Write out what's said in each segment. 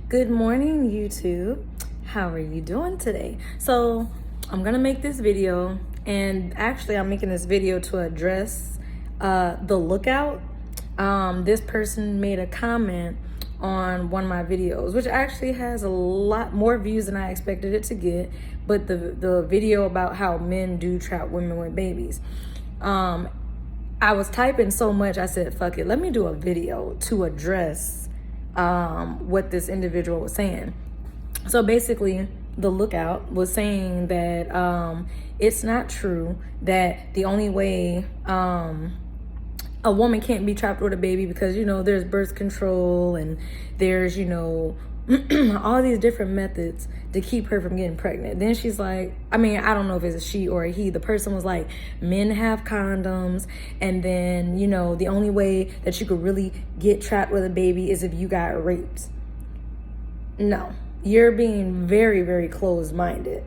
Good morning, YouTube. How are you doing today? So I'm gonna make this video, and actually I'm making this video to address the lookout. This person made a comment on one of my videos, which actually has a lot more views than I expected it to get, but the video about how men do trap women with babies. I was typing so much, I said, fuck it, let me do a video to address what this individual was saying. So basically, the lookout was saying that it's not true that the only way a woman can't be trapped with a baby because, there's birth control and there's, all these different methods to keep her from getting pregnant. Then she's like, I don't know if it's a she or a he. The person was like, men have condoms. And then, the only way that you could really get trapped with a baby is if you got raped. No, you're being very, very closed-minded.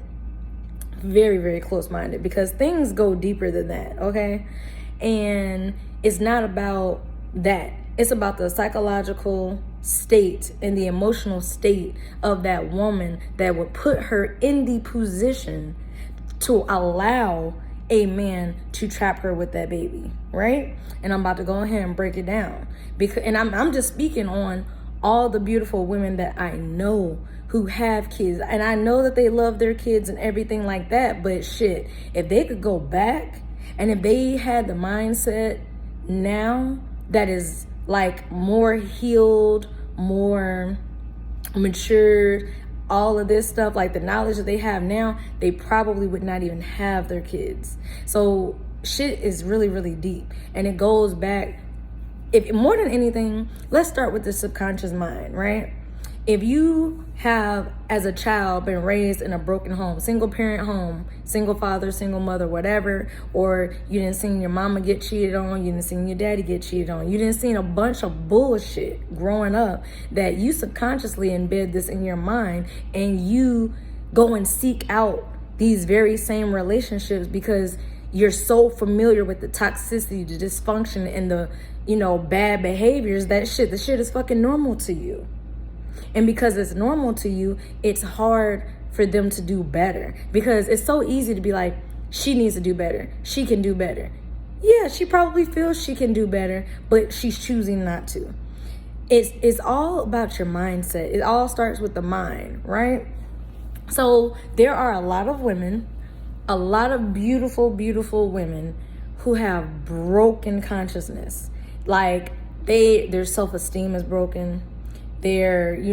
Very, very close-minded, because things go deeper than that, okay? And it's not about that. It's about the psychological state and the emotional state of that woman that would put her in the position to allow a man to trap her with that baby, right? And I'm about to go ahead and break it down, because I'm just speaking on all the beautiful women that I know who have kids, and I know that they love their kids and everything like that. But shit, if they could go back, and if they had the mindset now that is like more healed, more matured, all of this stuff, like the knowledge that they have now, they probably would not even have their kids. So shit is really, really deep, and it goes back. If more than anything, let's start with the subconscious mind, right? If you have, as a child, been raised in a broken home, single parent home, single father, single mother, whatever, or you didn't see your mama get cheated on, you didn't see your daddy get cheated on, you didn't see a bunch of bullshit growing up, that you subconsciously embed this in your mind, and you go and seek out these very same relationships because you're so familiar with the toxicity, the dysfunction, and the bad behaviors, the shit is fucking normal to you. And because it's normal to you, it's hard for them to do better, because it's so easy to be like, she needs to do better, she can do better. Yeah, she probably feels she can do better, but she's choosing not to. It's all about your mindset. It all starts with the mind, right? So there are a lot of women, a lot of beautiful, beautiful women who have broken consciousness. Like their self-esteem is broken. Their, it's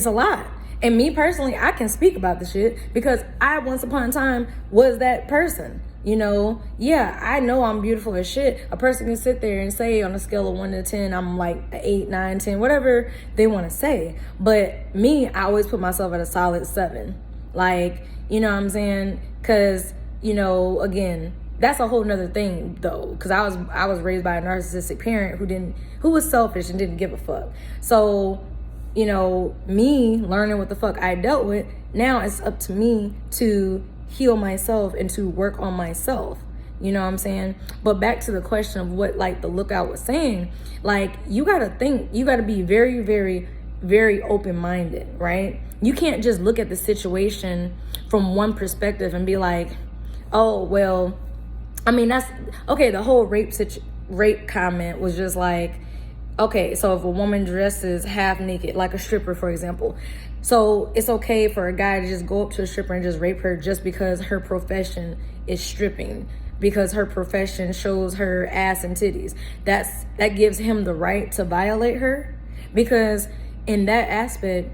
a lot. And me personally, I can speak about the shit because I once upon a time was that person. Yeah, I know I'm beautiful as shit. A person can sit there and say on a scale of 1 to 10, I'm like 8, 9, 10, whatever they want to say. But me, I always put myself at a solid 7. Like, you know what I'm saying? Because, again, that's a whole nother thing though, because I was raised by a narcissistic parent who was selfish and didn't give a fuck. So, me learning what the fuck I dealt with, now it's up to me to heal myself and to work on myself. You know what I'm saying? But back to the question of what like the lookout was saying, like you gotta be very, very, very open-minded, right? You can't just look at the situation from one perspective and be like, oh, well, that's okay. The whole rape comment was just like, okay, so if a woman dresses half naked, like a stripper, for example, so it's okay for a guy to just go up to a stripper and just rape her just because her profession is stripping, because her profession shows her ass and titties. That gives him the right to violate her, because in that aspect,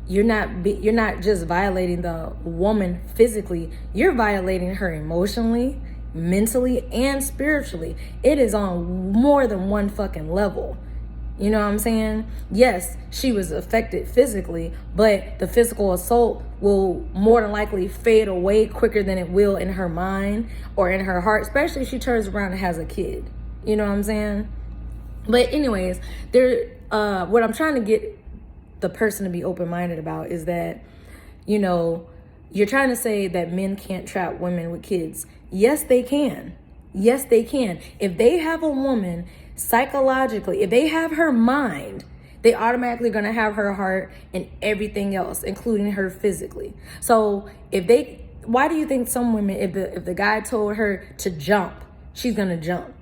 you're not just violating the woman physically, you're violating her emotionally, mentally, and spiritually. It is on more than one fucking level. You know what I'm saying? Yes, she was affected physically, but the physical assault will more than likely fade away quicker than it will in her mind or in her heart, especially if she turns around and has a kid. You know what I'm saying? But anyways, what I'm trying to get the person to be open-minded about is that, you're trying to say that men can't trap women with kids. Yes, they can. Yes, they can. If they have a woman psychologically, if they have her mind They automatically gonna have her heart and everything else, including her physically. So why do you think some women, if the guy told her to jump, she's gonna jump?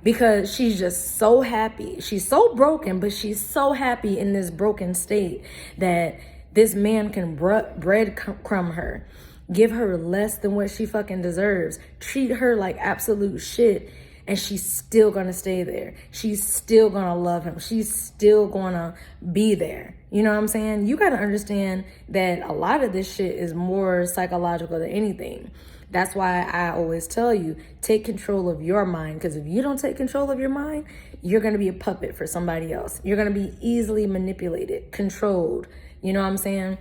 Because she's just so happy. She's so broken, but she's so happy in this broken state that this man can breadcrumb her, give her less than what she fucking deserves, treat her like absolute shit, and she's still gonna stay there. She's still gonna love him. She's still gonna be there. You know what I'm saying? You gotta understand that a lot of this shit is more psychological than anything. That's why I always tell you, take control of your mind. Because if you don't take control of your mind, you're gonna be a puppet for somebody else. You're gonna be easily manipulated, controlled. You know what I'm saying?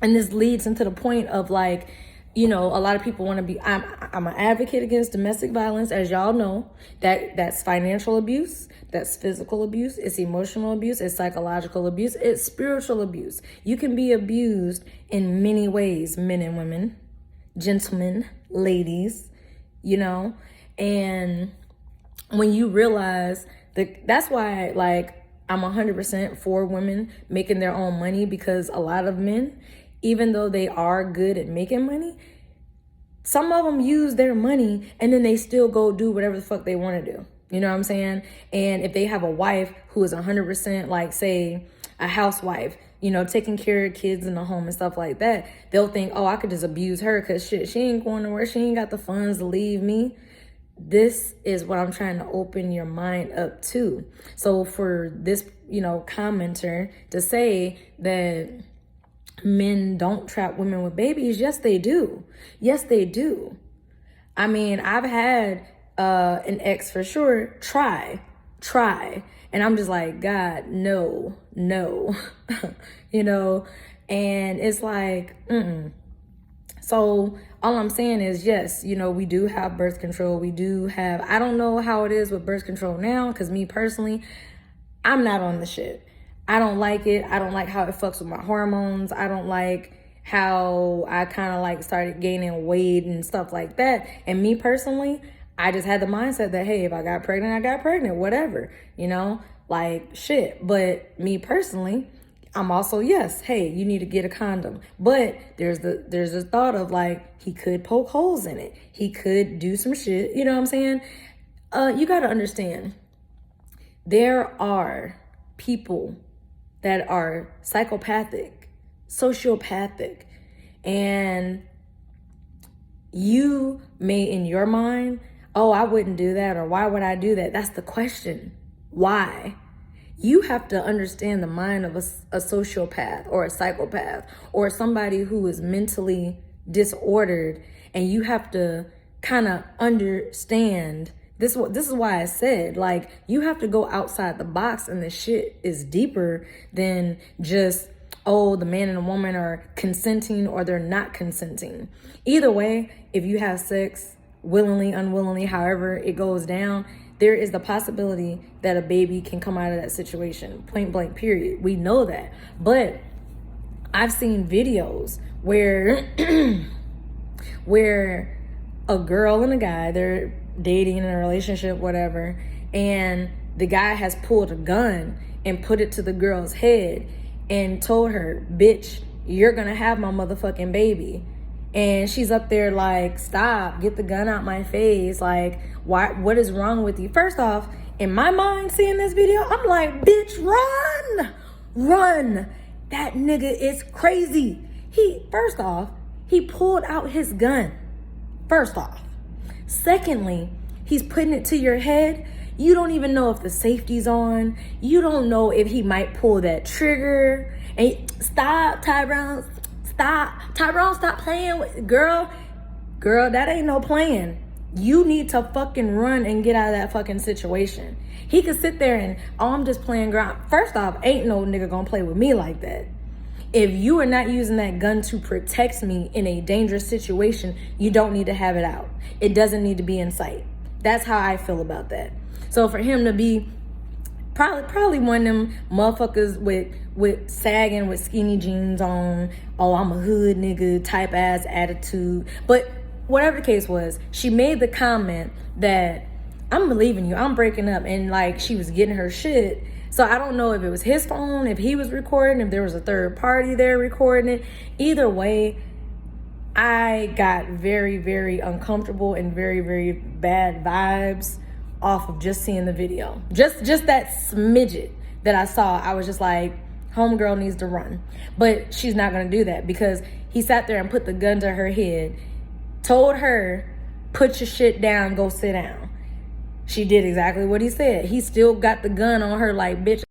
And this leads into the point of like, you know, a lot of people want to be, I'm an advocate against domestic violence, as y'all know. That's financial abuse, that's physical abuse, it's emotional abuse, it's psychological abuse, it's spiritual abuse. You can be abused in many ways, men and women, gentlemen, ladies, you know. And when you realize that's why, like, I'm 100% for women making their own money, because a lot of men, even though they are good at making money, some of them use their money and then they still go do whatever the fuck they want to do. You know what I'm saying? And if they have a wife who is 100% like, say, a housewife, you know, taking care of kids in the home and stuff like that, they'll think, oh, I could just abuse her because shit, she ain't going nowhere. She ain't got the funds to leave me. This is what I'm trying to open your mind up to. So for this, you know, commenter to say that men don't trap women with babies, yes, they do. Yes, they do. I mean, I've had an ex for sure try. And I'm just like, God, no. You know, and it's like, So all I'm saying is, yes, you know, we do have birth control. We do have, I don't know how it is with birth control now, because me personally, I'm not on the shit. I don't like it. I don't like how it fucks with my hormones. I don't like how I kind of like started gaining weight and stuff like that. And me personally, I just had the mindset that, hey, if I got pregnant, I got pregnant, whatever, you know, like shit. But me personally, I'm also, yes, hey, you need to get a condom. But there's the thought of like, he could poke holes in it. He could do some shit. You know what I'm saying? You got to understand, there are people that are psychopathic, sociopathic, and you may in your mind, oh, I wouldn't do that, or why would I do that? That's the question. Why? You have to understand the mind of a sociopath or a psychopath or somebody who is mentally disordered, and you have to kind of understand this is why I said, like, you have to go outside the box, and the shit is deeper than just, oh, the man and the woman are consenting or they're not consenting. Either way, if you have sex willingly, unwillingly, however it goes down, there is the possibility that a baby can come out of that situation, point blank, period. We know that. But I've seen videos where a girl and a guy, they're dating in a relationship, whatever, and the guy has pulled a gun and put it to the girl's head and told her, bitch, you're gonna have my motherfucking baby. And she's up there like, stop, get the gun out my face. Like, what is wrong with you? First off, in my mind, seeing this video, I'm like, bitch, run. That nigga is crazy. First off, he pulled out his gun. First off. Secondly, he's putting it to your head. You don't even know if the safety's on. You don't know if he might pull that trigger. And stop, Tyrone. Stop playing with girl, that ain't no playing. You need to fucking run and get out of that fucking situation. He could sit there and, oh, I'm just playing ground. First off, ain't no nigga gonna play with me like that. If you are not using that gun to protect me in a dangerous situation, you don't need to have it out. It doesn't need to be in sight. That's how I feel about that. So for him to be probably one of them motherfuckers with sagging with skinny jeans on, oh, I'm a hood nigga type ass attitude. But whatever the case was, she made the comment that I'm leaving you, I'm breaking up, and like she was getting her shit So I don't know if it was his phone, if he was recording, if there was a third party there recording it. Either way, I got very, very uncomfortable and very, very bad vibes off of just seeing the video. Just that smidget that I saw, I was just like, homegirl needs to run. But she's not gonna do that because he sat there and put the gun to her head, told her, put your shit down, go sit down. She did exactly what he said. He still got the gun on her like, bitch,